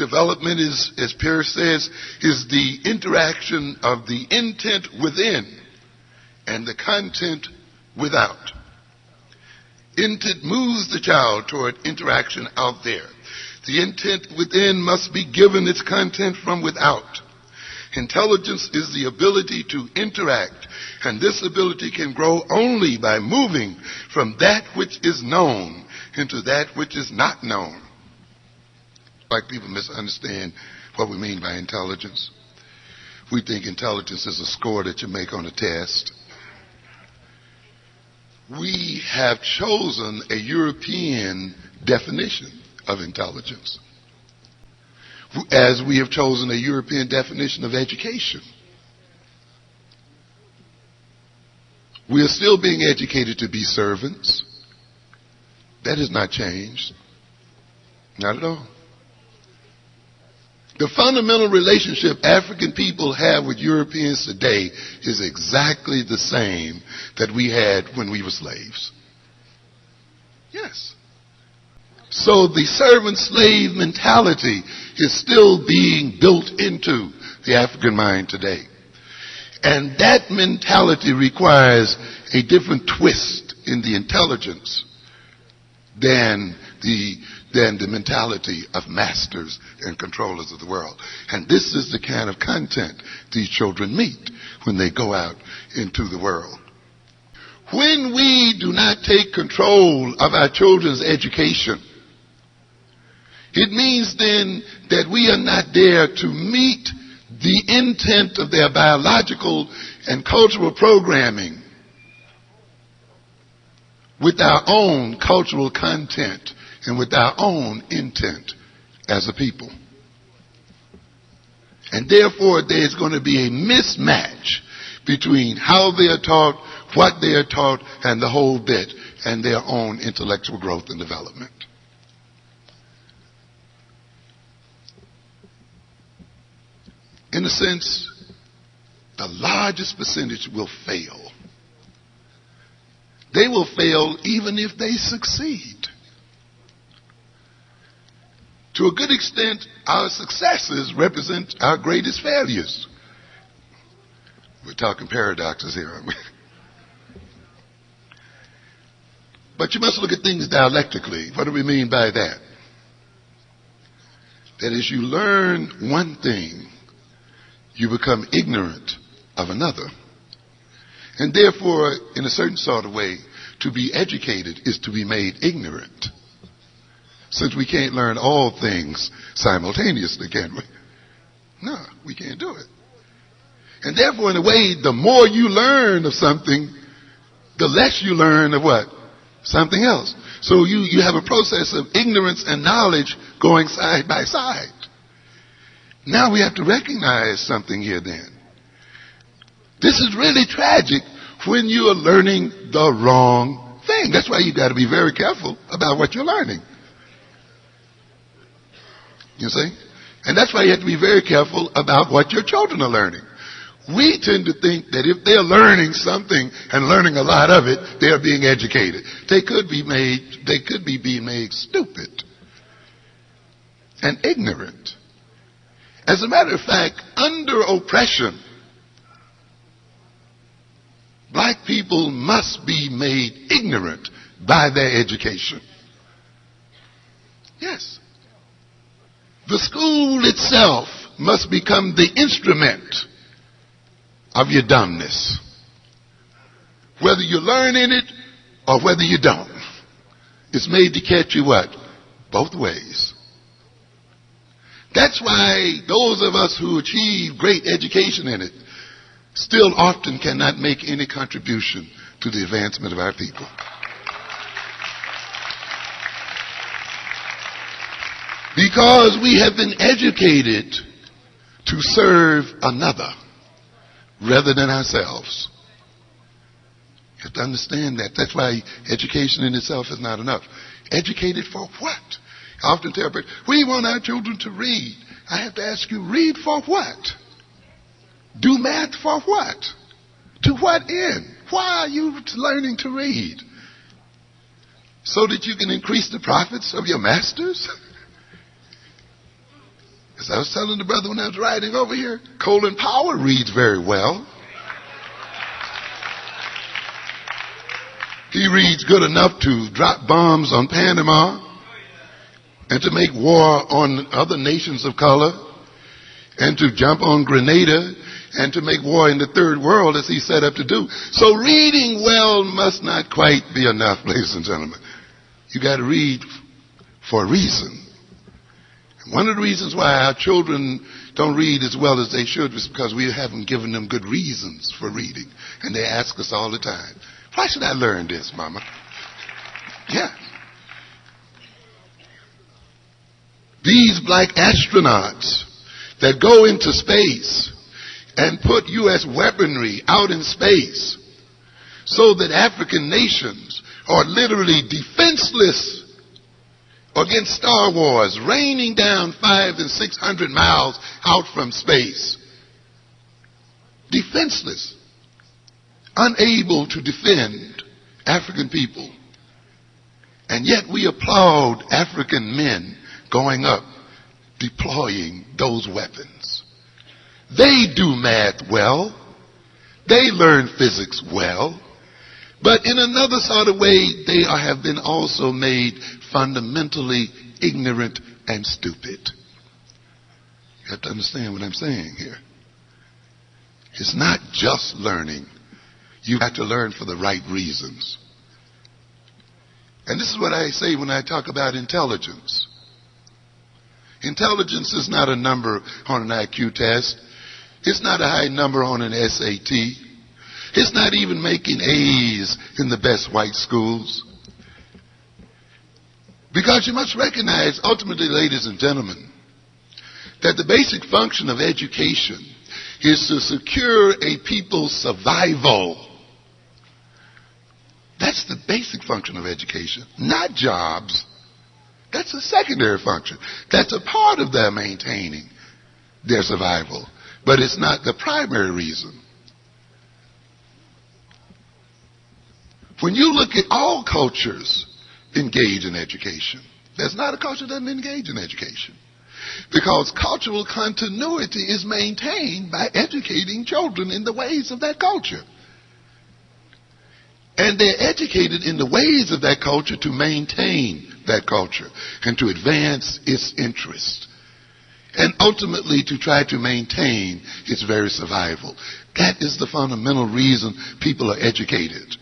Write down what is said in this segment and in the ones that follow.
Development is, as Pierce says, is the interaction of the intent within and the content without. Intent moves the child toward interaction out there. The intent within must be given its content from without. Intelligence is the ability to interact, and this ability can grow only by moving from that which is known into that which is not known. Like people misunderstand what we mean by intelligence. We think intelligence is a score that you make on a test. We have chosen a European definition of intelligence, as we have chosen a European definition of education. We are still being educated to be servants. That has not changed. Not at all. The fundamental relationship African people have with Europeans today is exactly the same that we had when we were slaves. Yes. So the servant-slave mentality is still being built into the African mind today. And that mentality requires a different twist in the intelligence than the mentality of masters and controllers of the world. And this is the kind of content these children meet when they go out into the world. When we do not take control of our children's education, it means then that we are not there to meet the intent of their biological and cultural programming with our own cultural content and with our own intent as a people. And therefore, there's going to be a mismatch between how they are taught, what they are taught, and the whole bit, and their own intellectual growth and development. In a sense, the largest percentage will fail. They will fail even if they succeed. To a good extent, our successes represent our greatest failures. We're talking paradoxes here, aren't we? But you must look at things dialectically. What do we mean by that? That as you learn one thing, you become ignorant of another. And therefore, in a certain sort of way, to be educated is to be made ignorant. Since we can't learn all things simultaneously, can we? No, we can't do it. And therefore, in a way, the more you learn of something, the less you learn of what? Something else. So you have a process of ignorance and knowledge going side by side. Now we have to recognize something here then. This is really tragic when you are learning the wrong thing. That's why you got to be very careful about what you're learning. You see? And that's why you have to be very careful about what your children are learning. We tend to think that if they're learning something and learning a lot of it, they're being educated. They could be being made stupid and ignorant. As a matter of fact, under oppression, black people must be made ignorant by their education. Yes. The school itself must become the instrument of your dumbness. Whether you learn in it or whether you don't. It's made to catch you what? Both ways. That's why those of us who achieve great education in it still often cannot make any contribution to the advancement of our people. Because we have been educated to serve another rather than ourselves. You have to understand that. That's why education in itself is not enough. Educated for what? I often tell people, we want our children to read. I have to ask you, read for what? Do math for what? To what end? Why are you learning to read? So that you can increase the profits of your masters? As I was telling the brother when I was riding over here, Colin Powell reads very well. He reads good enough to drop bombs on Panama and to make war on other nations of color and to jump on Grenada and to make war in the third world as he set up to do. So reading well must not quite be enough, ladies and gentlemen. You got to read for a reason. One of the reasons why our children don't read as well as they should is because we haven't given them good reasons for reading. And they ask us all the time, why should I learn this, Mama? Yeah. These black astronauts that go into space and put U.S. weaponry out in space so that African nations are literally defenseless against Star Wars, raining down 500 and 600 miles out from space. Defenseless. Unable to defend African people. And yet we applaud African men going up, deploying those weapons. They do math well. They learn physics well. But in another sort of way, they have been also made fundamentally ignorant and stupid. You have to understand what I'm saying here. It's not just learning. You have to learn for the right reasons. And this is what I say when I talk about intelligence. Intelligence is not a number on an IQ test. It's not a high number on an SAT. It's not even making A's in the best white schools. Because you must recognize, ultimately, ladies and gentlemen, that the basic function of education is to secure a people's survival. That's the basic function of education, not jobs. That's a secondary function. That's a part of their maintaining their survival. But it's not the primary reason. When you look at all cultures engage in education, there's not a culture that doesn't engage in education. Because cultural continuity is maintained by educating children in the ways of that culture. And they're educated in the ways of that culture to maintain that culture and to advance its interest. And ultimately to try to maintain its very survival. That is the fundamental reason people are educated.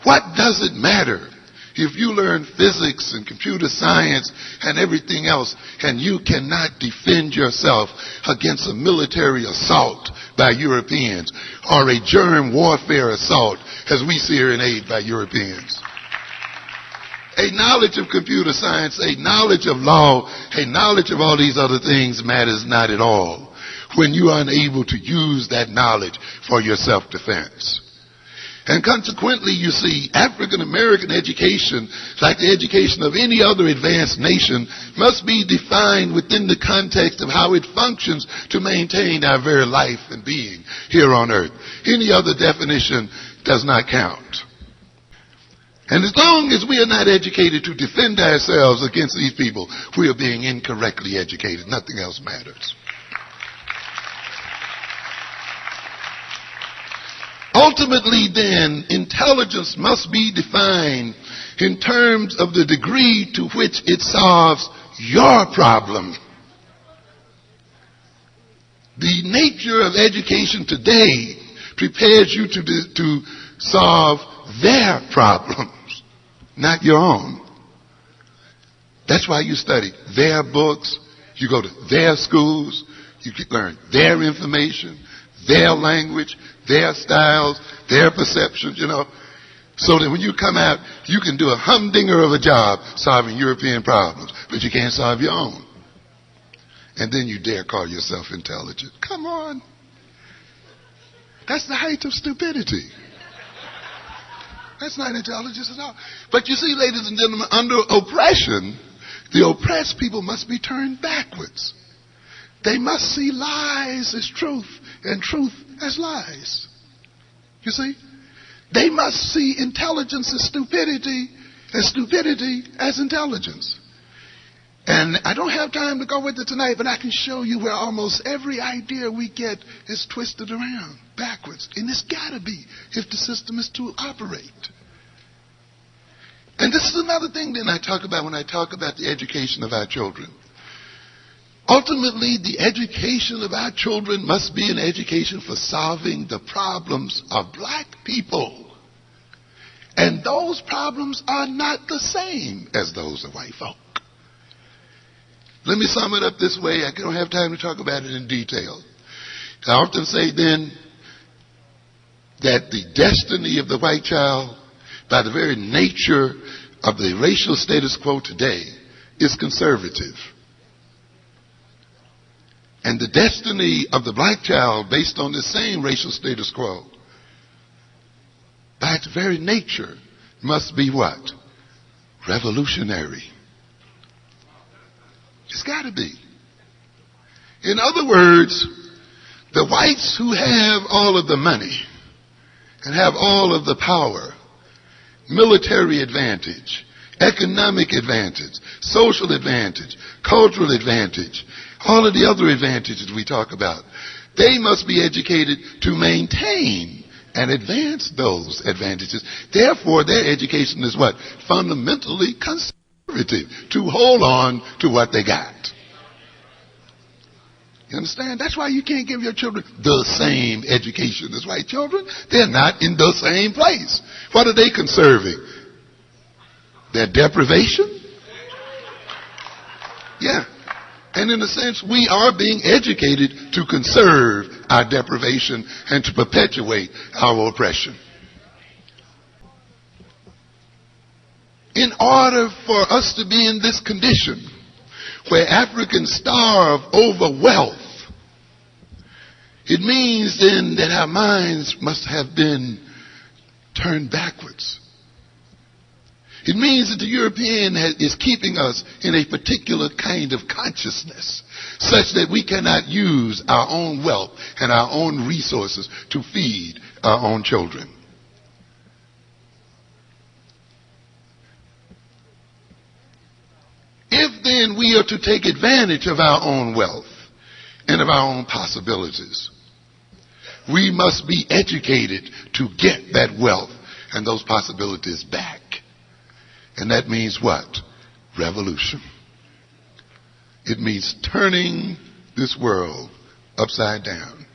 What does it matter if you learn physics and computer science and everything else and you cannot defend yourself against a military assault by Europeans or a germ warfare assault as we see here in aid by Europeans? A knowledge of computer science, a knowledge of law, a knowledge of all these other things matters not at all when you are unable to use that knowledge for your self-defense. And consequently, you see, African American education, like the education of any other advanced nation, must be defined within the context of how it functions to maintain our very life and being here on earth. Any other definition does not count. And as long as we are not educated to defend ourselves against these people, we are being incorrectly educated. Nothing else matters. Ultimately, then, intelligence must be defined in terms of the degree to which it solves your problem. The nature of education today prepares you to solve their problems, not your own. That's why you study their books, you go to their schools, you learn their information, their language, their styles, their perceptions, so that when you come out, you can do a humdinger of a job solving European problems, but you can't solve your own. And then you dare call yourself intelligent. Come on. That's the height of stupidity. That's not intelligence at all. But you see, ladies and gentlemen, under oppression, the oppressed people must be turned backwards. They must see lies as truth and truth as lies. You see? They must see intelligence as stupidity and stupidity as intelligence. And I don't have time to go with it tonight, but I can show you where almost every idea we get is twisted around, backwards. And it's got to be if the system is to operate. And this is another thing that I talk about when I talk about the education of our children. Ultimately, the education of our children must be an education for solving the problems of black people. And those problems are not the same as those of white folk. Let me sum it up this way. I don't have time to talk about it in detail. I often say then that the destiny of the white child, by the very nature of the racial status quo today, is conservative. And the destiny of the black child, based on the same racial status quo, by its very nature, must be what? Revolutionary. It's got to be. In other words, the whites who have all of the money and have all of the power, military advantage, economic advantage, social advantage, cultural advantage, all of the other advantages we talk about, they must be educated to maintain and advance those advantages. Therefore, their education is what? Fundamentally conservative, to hold on to what they got. You understand? That's why you can't give your children the same education as white children. They're not in the same place. What are they conserving? Their deprivation? Yeah. And in a sense, we are being educated to conserve our deprivation and to perpetuate our oppression. In order for us to be in this condition where Africans starve over wealth, it means then that our minds must have been turned backwards. It means that the European is keeping us in a particular kind of consciousness such that we cannot use our own wealth and our own resources to feed our own children. If then we are to take advantage of our own wealth and of our own possibilities, we must be educated to get that wealth and those possibilities back. And that means what? Revolution. It means turning this world upside down.